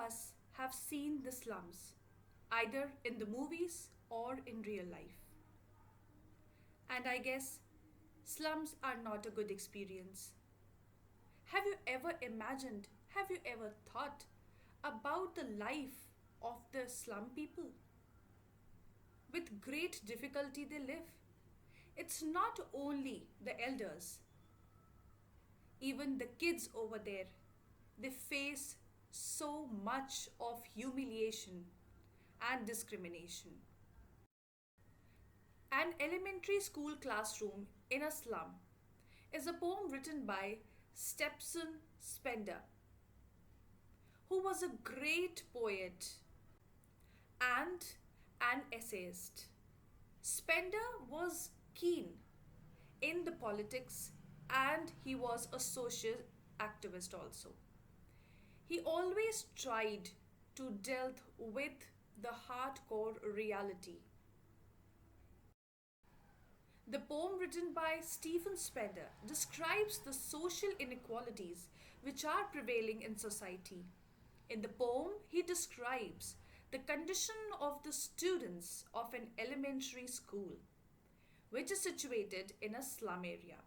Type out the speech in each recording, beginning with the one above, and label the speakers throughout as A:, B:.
A: us have seen the slums, either in the movies or in real life. And I guess slums are not a good experience. Have you ever imagined, have you ever thought about the life of the slum people? With great difficulty they live. It's not only the elders, even the kids over there, they face so much of humiliation and discrimination. An elementary school classroom in a slum is a poem written by Stephen Spender, who was a great poet and an essayist. Spender was keen in the politics and he was a social activist also. He always tried to deal with the hardcore reality. The poem written by Stephen Spender describes the social inequalities which are prevailing in society. In the poem, he describes the condition of the students of an elementary school, which is situated in a slum area.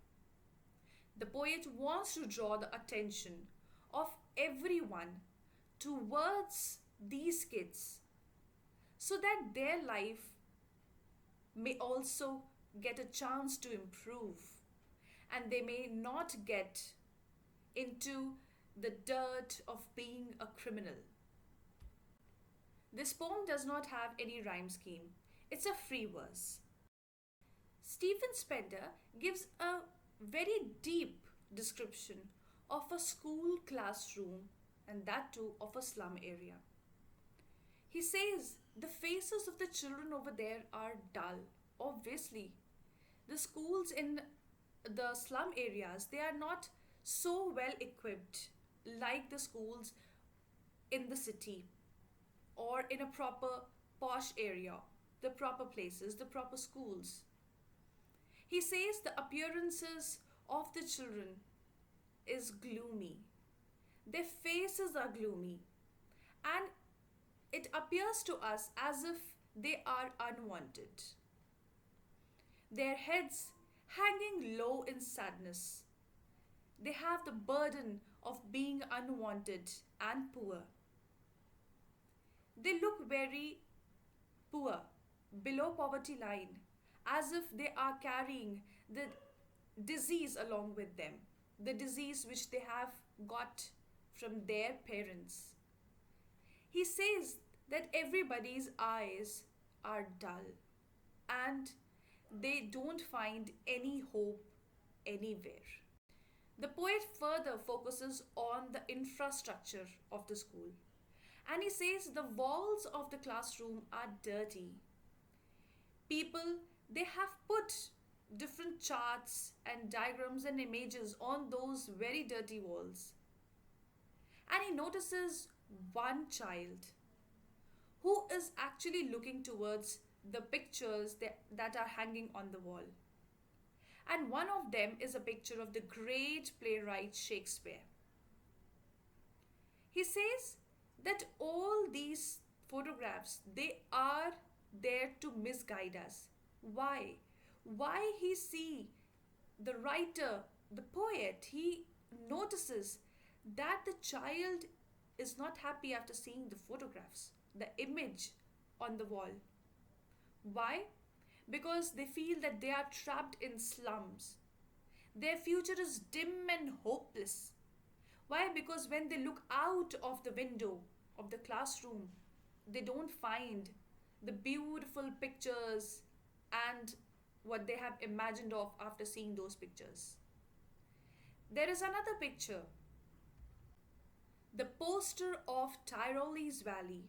A: The poet wants to draw the attention of everyone towards these kids so that their life may also get a chance to improve and they may not get into the dirt of being a criminal. This poem does not have any rhyme scheme, it's a free verse. Stephen Spender gives a very deep description of a school classroom and that too of a slum area. He says the faces of the children over there are dull. Obviously, the schools in the slum areas they are not so well equipped like the schools in the city or in a proper posh area, the proper places, the proper schools. He says the appearances of the children is gloomy. Their faces are gloomy and it appears to us as if they are unwanted. Their heads hanging low in sadness. They have the burden of being unwanted and poor. They look very poor, below poverty line, as if they are carrying the disease along with them, the disease which they have got from their parents. He says that everybody's eyes are dull and they don't find any hope anywhere. The poet further focuses on the infrastructure of the school and he says the walls of the classroom are dirty. People, they have put different charts and diagrams and images on those very dirty walls. And he notices one child who is actually looking towards the pictures that are hanging on the wall. And one of them is a picture of the great playwright Shakespeare. He says that all these photographs they are there to misguide us. Why? Why he see the writer, the poet, he notices that the child is not happy after seeing the photographs, the image on the wall. Why? Because they feel that they are trapped in slums. Their future is dim and hopeless. Why? Because when they look out of the window of the classroom, they don't find the beautiful pictures and what they have imagined of after seeing those pictures. There is another picture, the poster of Tyrole's Valley.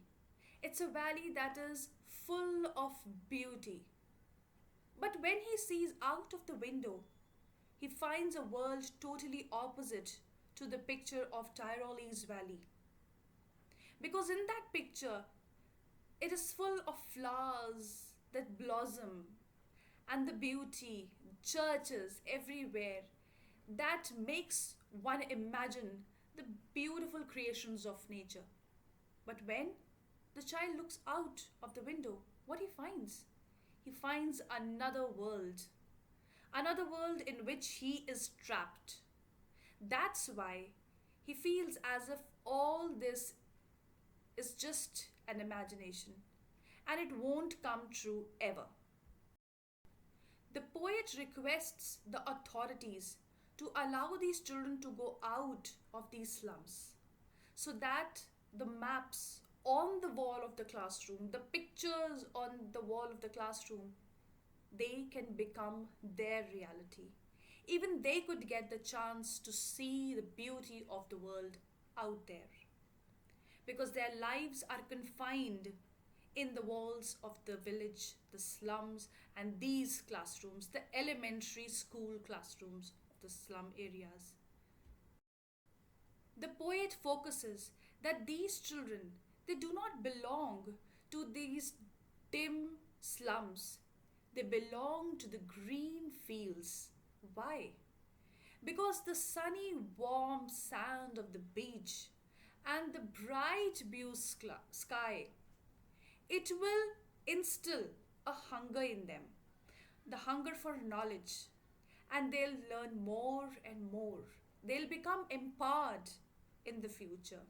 A: It's a valley that is full of beauty. But when he sees out of the window, he finds a world totally opposite to the picture of Tyrole's Valley. Because in that picture, it is full of flowers that blossom and the beauty, churches everywhere that makes one imagine the beautiful creations of nature. But when the child looks out of the window, what he finds? He finds another world in which he is trapped. That's why he feels as if all this is just an imagination and it won't come true ever. The poet requests the authorities to allow these children to go out of these slums so that the maps on the wall of the classroom, the pictures on the wall of the classroom, they can become their reality. Even they could get the chance to see the beauty of the world out there because their lives are confined in the walls of the village, the slums, and these classrooms, the elementary school classrooms of the slum areas. The poet focuses that these children, they do not belong to these dim slums. They belong to the green fields. Why? Because the sunny, warm sand of the beach and the bright blue sky, it will instill a hunger in them, the hunger for knowledge, and they'll learn more and more. They'll become empowered in the future.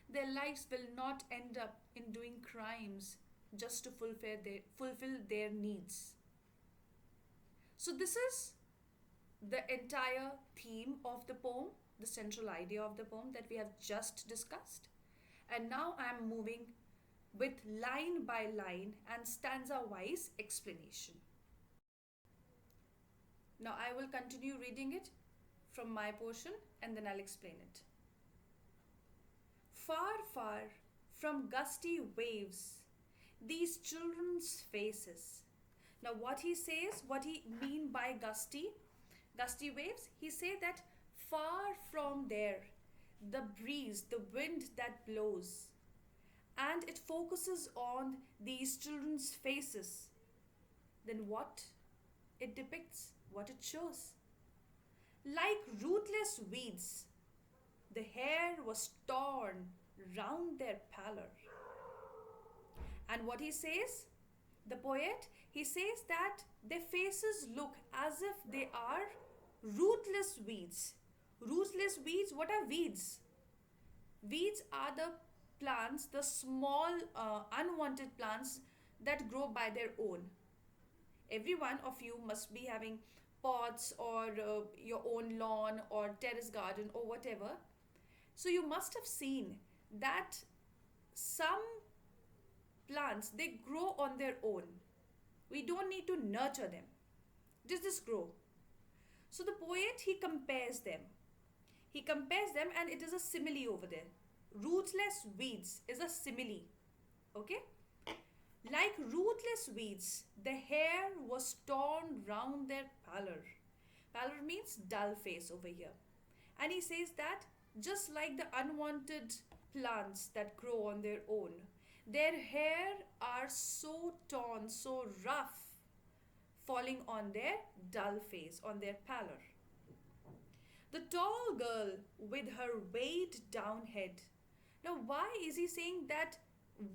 A: Their lives will not end up in doing crimes just to fulfill their needs. So, this is the entire theme of the poem, the central idea of the poem that we have just discussed. And now I'm moving with line by line and stanza wise explanation. Now I will continue reading it from my portion and then I'll explain it. Far, far from gusty waves, these children's faces. Now what he says, what he mean by gusty waves, he say that far from there, the breeze, the wind that blows, and it focuses on these children's faces, then what it depicts, what it shows. Like rootless weeds, the hair was torn round their pallor. And what he says, the poet, he says that their faces look as if they are rootless weeds. Rootless weeds, what are weeds? Weeds are the plants, the small unwanted plants that grow by their own. Every one of you must be having pots or your own lawn or terrace garden or whatever. So you must have seen that some plants, they grow on their own. We don't need to nurture them. Just grow. So the poet, he compares them. He compares them and it is a simile over there. Rootless weeds is a simile. Okay? Like rootless weeds, the hair was torn round their pallor. Pallor means dull face over here. And he says that just like the unwanted plants that grow on their own, their hair are so torn, so rough, falling on their dull face, on their pallor. The tall girl with her weighed down head. Now, why is he saying that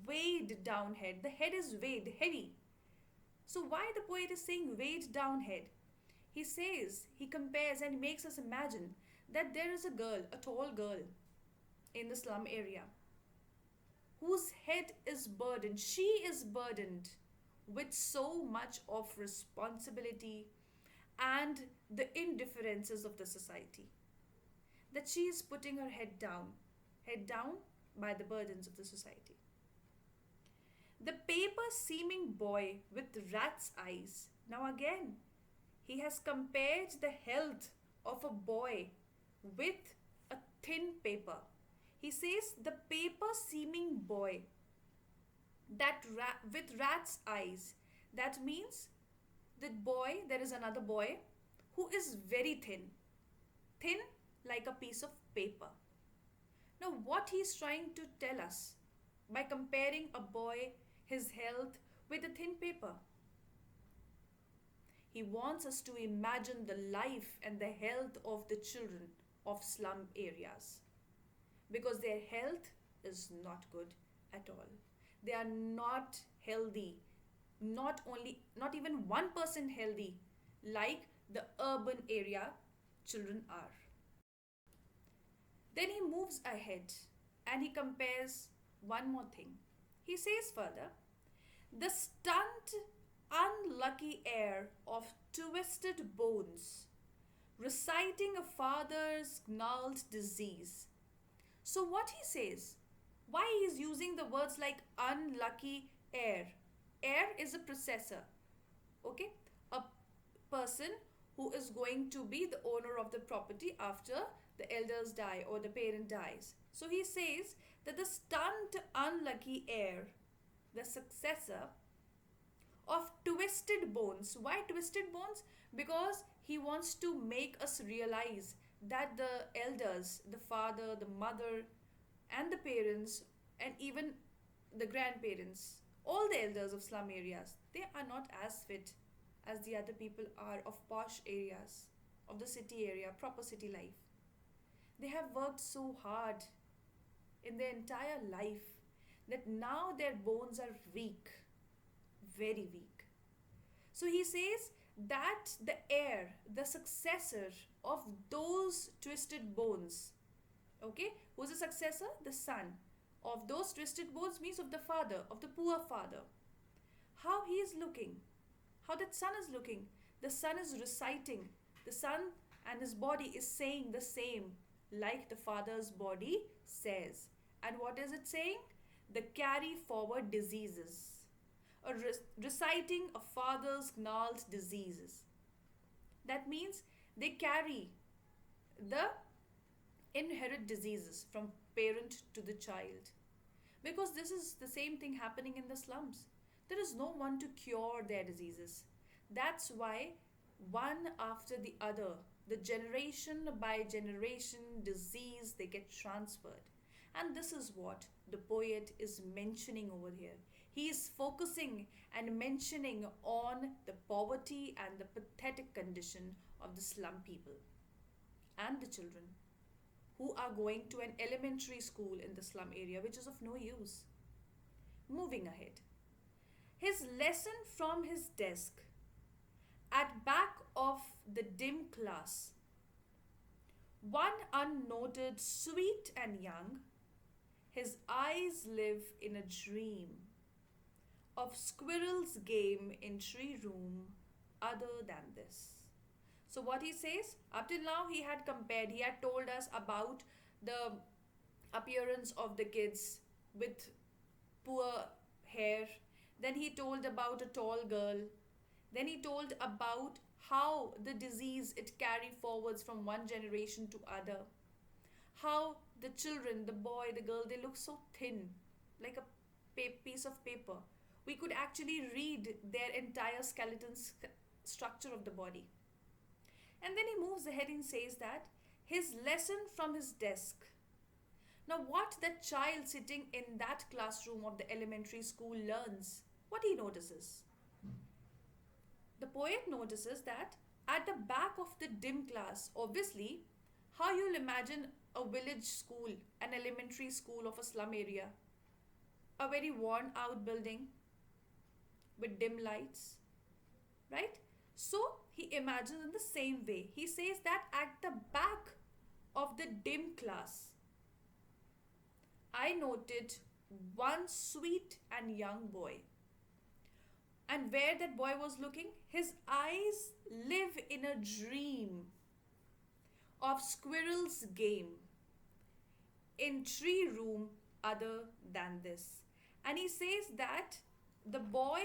A: weighed down head? The head is weighed, heavy. So, why the poet is saying weighed down head? He says, he compares and makes us imagine that there is a girl, a tall girl in the slum area whose head is burdened. She is burdened with so much of responsibility and the indifferences of the society that she is putting her head down by the burdens of the society. The paper seeming boy with rat's eyes. Now again, he has compared the health of a boy with a thin paper. He says the paper seeming boy with rat's eyes. That means that boy, there is another boy who is very thin. Thin like a piece of paper. Now what he is trying to tell us by comparing a boy, his health with a thin paper? He wants us to imagine the life and the health of the children of slum areas. Because their health is not good at all. They are not healthy, not even 1% healthy like the urban area children are. Then he moves ahead and he compares one more thing. He says further, the stunned, unlucky heir of twisted bones, reciting a father's gnarled disease. So, what he says, why he is using the words like unlucky heir? Heir is a processor, okay? A person who is going to be the owner of the property after the elders die or the parent dies. So he says that the stunned, unlucky heir, the successor of twisted bones. Why twisted bones? Because he wants to make us realize that the elders, the father, the mother, and the parents, and even the grandparents, all the elders of slum areas, they are not as fit as the other people are of posh areas, of the city area, proper city life. They have worked so hard in their entire life that now their bones are weak, very weak. So he says that the heir, the successor of those twisted bones, okay, who's the successor? The son of those twisted bones means of the father, of the poor father. How he is looking, how that son is looking. The son is reciting, the son and his body is saying the same like the father's body says. And what is it saying? The carry forward diseases. Reciting a father's gnarled diseases. That means they carry the inherit diseases from parent to the child. Because this is the same thing happening in the slums. There is no one to cure their diseases. That's why one after the other, the generation by generation disease, they get transferred. And this is what the poet is mentioning over here. He is focusing and mentioning on the poverty and the pathetic condition of the slum people and the children who are going to an elementary school in the slum area, which is of no use. Moving ahead. His lesson from his desk at back of the dim class. One unnoted, sweet and young, his eyes live in a dream of squirrel's game in tree room other than this. So what he says, up till now he had compared, he had told us about the appearance of the kids with poor hair. Then he told about a tall girl. Then he told about how the disease it carry forwards from one generation to other. How the children, the boy, the girl, they look so thin, like a piece of paper. We could actually read their entire skeleton structure of the body. And then he moves ahead and says that his lesson from his desk. Now, what that child sitting in that classroom of the elementary school learns, what he notices. The poet notices that at the back of the dim class, obviously, how you'll imagine a village school, an elementary school of a slum area, a very worn out building with dim lights, right? So he imagines in the same way. He says that at the back of the dim class, I noted one sweet and young boy. And where that boy was looking, his eyes live in a dream of squirrel's game in tree room other than this. And he says that the boy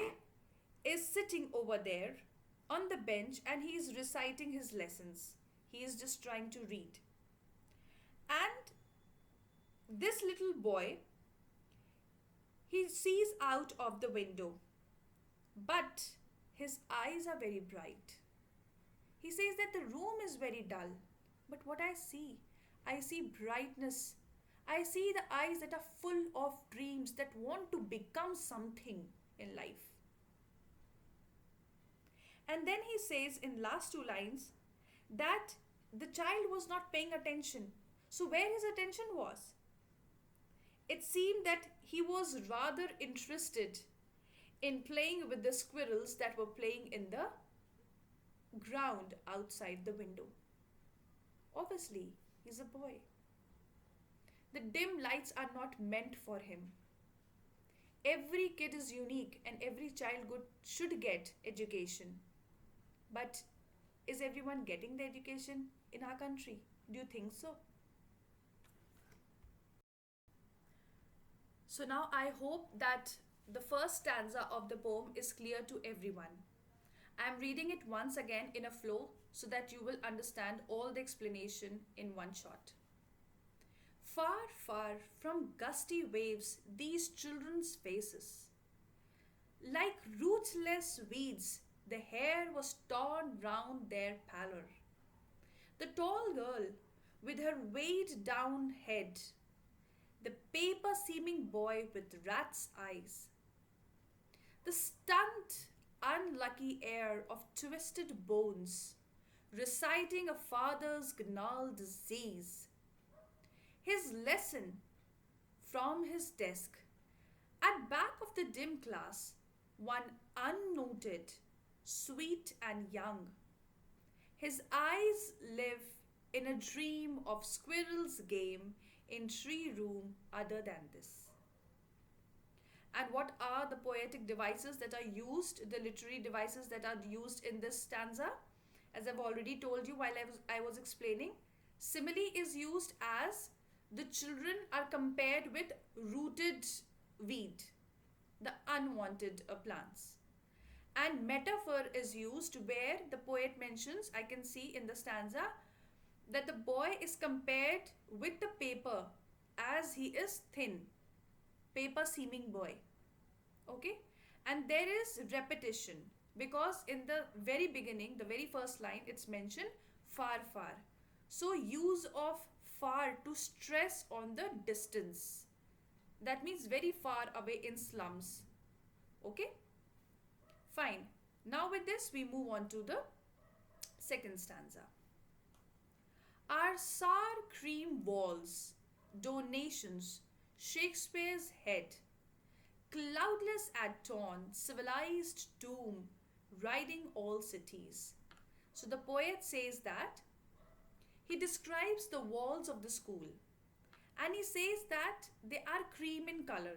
A: is sitting over there on the bench and he is reciting his lessons. He is just trying to read. And this little boy, he sees out of the window, but his eyes are very bright. He says that the room is very dull, but what I see brightness. I see the eyes that are full of dreams that want to become something in life. And then he says in last two lines that the child was not paying attention. So where his attention was? It seemed that he was rather interested in playing with the squirrels that were playing in the ground outside the window. Obviously, he's a boy. The dim lights are not meant for him. Every kid is unique and every child should get education. But is everyone getting the education in our country? Do you think so? So now I hope that the first stanza of the poem is clear to everyone. I am reading it once again in a flow so that you will understand all the explanation in one shot. Far, far from gusty waves, these children's faces. Like ruthless weeds, the hair was torn round their pallor. The tall girl, with her weighed down head, the paper seeming boy with rat's eyes, the stunned, unlucky heir of twisted bones, reciting a father's gnarled disease. His lesson from his desk, at back of the dim class, one unnoted, sweet and young. His eyes live in a dream of squirrel's game in tree room other than this. And what are the poetic devices that are used, the literary devices that are used in this stanza? As I've already told you while I was explaining, simile is used as the children are compared with rooted weed, the unwanted plants. And metaphor is used where the poet mentions, I can see in the stanza, that the boy is compared with the paper as he is thin, paper seeming boy. Okay, and there is repetition because in the very beginning, the very first line, it's mentioned far, far. So, use of far to stress on the distance. That means very far away in slums. Okay, fine. Now, with this, we move on to the second stanza. Our sour cream walls, donations, Shakespeare's head, cloudless at dawn, civilized doom, riding all cities. So the poet says that he describes the walls of the school and he says that they are cream in color.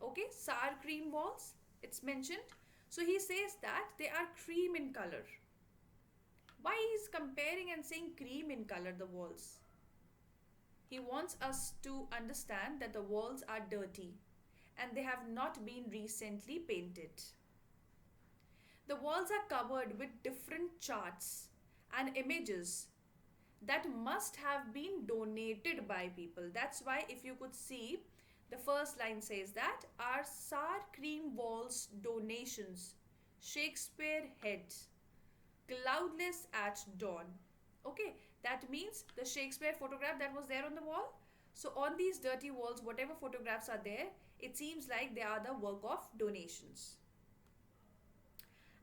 A: Okay, sour cream walls, it's mentioned. So he says that they are cream in color. Why is comparing and saying cream in color the walls? He wants us to understand that the walls are dirty and they have not been recently painted. The walls are covered with different charts and images that must have been donated by people. That's why if you could see, the first line says that our sour cream walls donations, Shakespeare head, cloudless at dawn. Okay, that means the Shakespeare photograph that was there on the wall. So on these dirty walls, whatever photographs are there, it seems like they are the work of donations.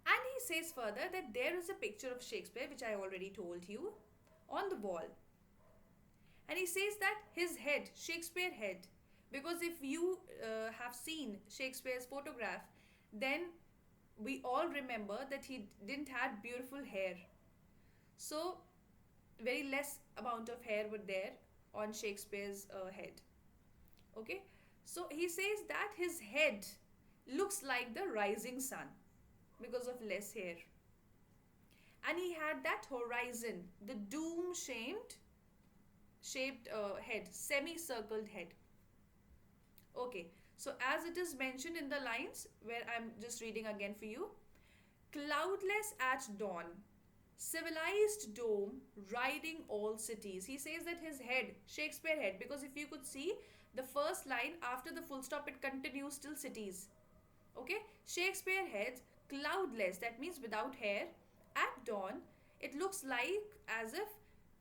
A: And he says further that there is a picture of Shakespeare, which I already told you, on the wall. And he says that his head, Shakespeare head, because if you have seen Shakespeare's photograph, then we all remember that he didn't have beautiful hair. So very less amount of hair were there on Shakespeare's head. Okay, so he says that his head looks like the rising sun because of less hair. And he had that horizon, the doom shaped head, semicircled head. Okay, so as it is mentioned in the lines where I'm just reading again for you, cloudless at dawn, civilized dome, riding all cities. He says that his head, Shakespeare head, because if you could see the first line after the full stop, it continues till cities. Okay, Shakespeare head, cloudless, that means without hair, at dawn, it looks like as if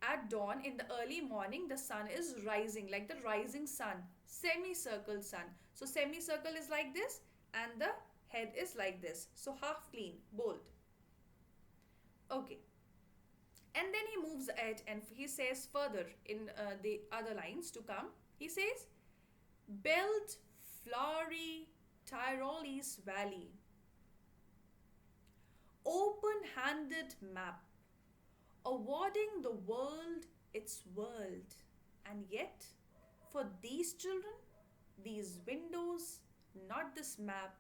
A: at dawn in the early morning the sun is rising, like the rising sun, semicircle sun. So semicircle is like this and the head is like this. So half clean, bold. Okay. And then he moves ahead and he says further in the other lines to come. He says, Built flowery Tyrolese valley, open-handed map, awarding the world its world. And yet, for these children, these windows, not this map,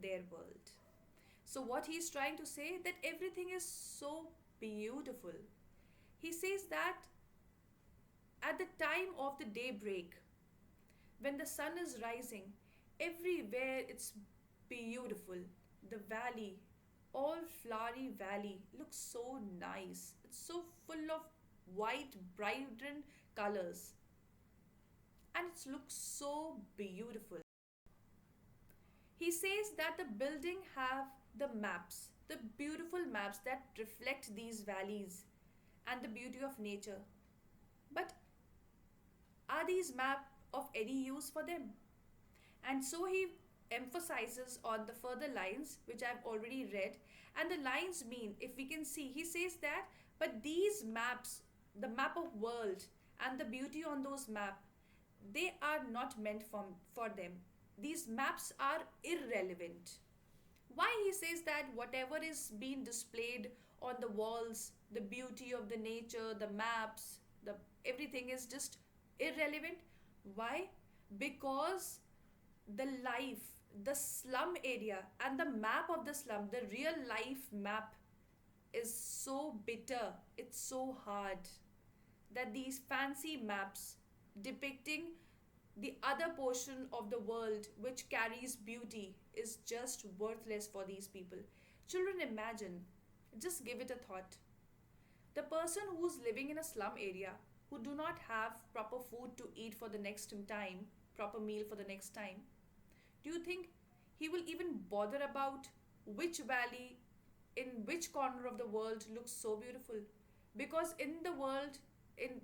A: their world. So what he's trying to say that everything is so beautiful. He says that at the time of the daybreak, when the sun is rising, everywhere it's beautiful. The valley, all flowery valley, looks so nice. It's so full of white, vibrant colors, and it looks so beautiful. He says that the building have the maps, the beautiful maps that reflect these valleys and the beauty of nature. But are these maps of any use for them? And so he emphasizes on the further lines, which I've already read. And the lines mean, if we can see, he says that, but these maps, the map of world and the beauty on those map, they are not meant for them. These maps are irrelevant. Why he says that whatever is being displayed on the walls, the beauty of the nature, the maps, the everything is just irrelevant? Why? Because the life, the slum area and the map of the slum, the real life map is so bitter, it's so hard that these fancy maps depicting the other portion of the world which carries beauty is just worthless for these people. Children, imagine, just give it a thought. The person who's living in a slum area, who do not have proper food to eat for the next time, proper meal for the next time, do you think he will even bother about which valley in which corner of the world looks so beautiful? Because in the world, in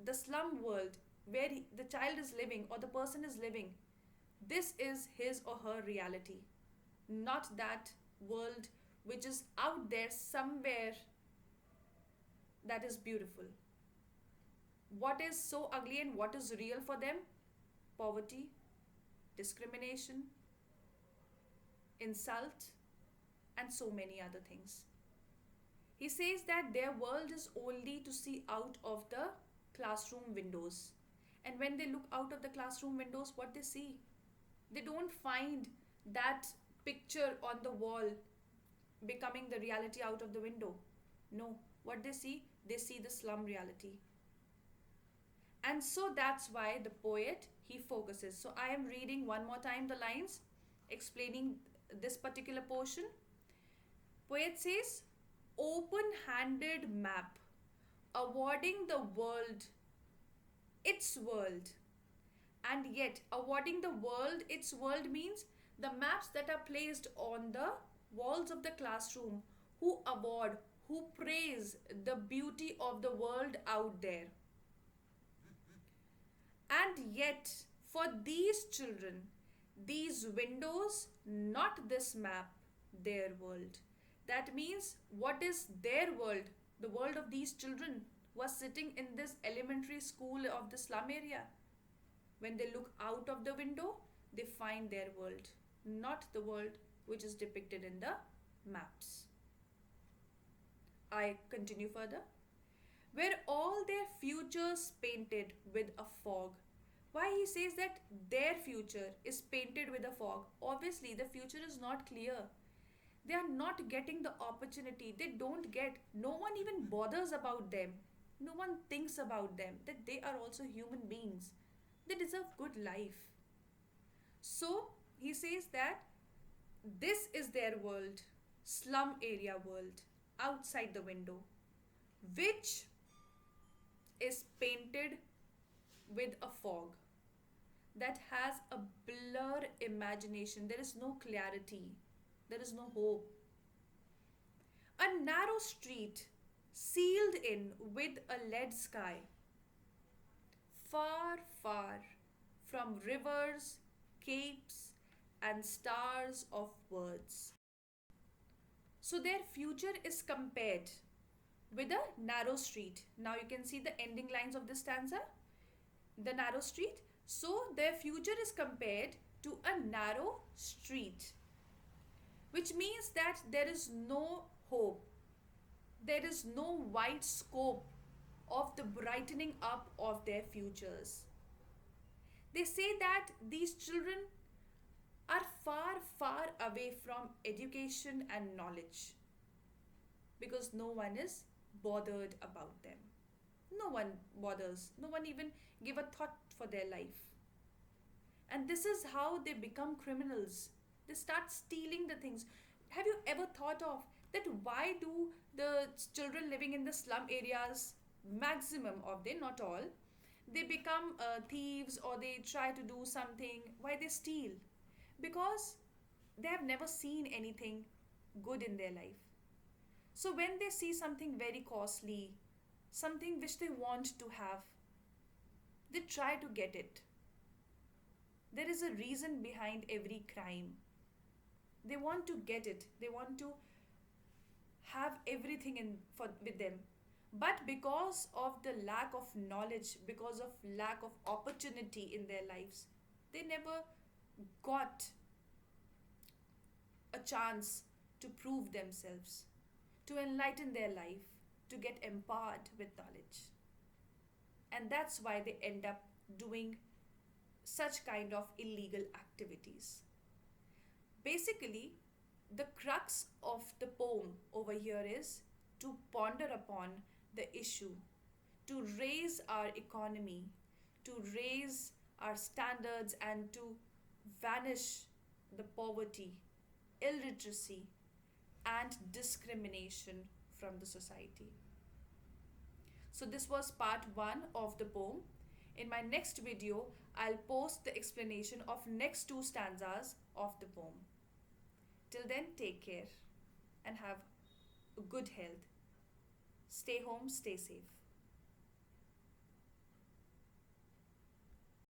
A: the slum world, where the child is living or the person is living, this is his or her reality, not that world which is out there somewhere that is beautiful. What is so ugly and what is real for them? Poverty, discrimination, insult, and so many other things. He says that their world is only to see out of the classroom windows. And when they look out of the classroom windows, what they see? They don't find that picture on the wall becoming the reality out of the window. No, what they see the slum reality. And so that's why the poet, he focuses. So I am reading one more time the lines explaining this particular portion. Poet says, open-handed map, awarding the world its world. And yet, awarding the world its world means the maps that are placed on the walls of the classroom, who award, who praise the beauty of the world out there. And yet, for these children, these windows, not this map, their world. That means, what is their world? The world of these children who are sitting in this elementary school of the slum area. When they look out of the window, they find their world, not the world which is depicted in the maps. I continue further. Where all their futures painted with a fog. Why he says that their future is painted with a fog? Obviously, the future is not clear. They are not getting the opportunity. They don't get, no one even bothers about them. No one thinks about them, that they are also human beings. They deserve good life. So, he says that this is their world, slum area world, outside the window, which is painted with a fog that has a blur imagination. There is no clarity. There is no hope. A narrow street sealed in with a lead sky. Far, far from rivers, capes, and stars of words. So their future is compared with a narrow street. Now you can see the ending lines of this stanza. The narrow street. So their future is compared to a narrow street, which means that there is no hope, there is no wide scope of the brightening up of their futures. They say that these children are far, far away from education and knowledge because no one is bothered about them. No one bothers, no one even give a thought for their life. And this is how they become criminals. They start stealing the things. Have you ever thought of that why do the children living in the slum areas, maximum of them, not all, they become thieves or they try to do something? Why they steal? Because they have never seen anything good in their life. So when they see something very costly, something which they want to have, they try to get it. There is a reason behind every crime. They want to get it. They want to have everything in for with them. But because of the lack of knowledge, because of lack of opportunity in their lives, they never got a chance to prove themselves, to enlighten their life, to get empowered with knowledge. And that's why they end up doing such kind of illegal activities. Basically, the crux of the poem over here is to ponder upon the issue, to raise our economy, to raise our standards, and to vanish the poverty, illiteracy, and discrimination from the society. So, this was part 1 of the poem. In my next video, I'll post the explanation of next 2 stanzas of the poem. Till then, take care and have good health. Stay home, stay safe.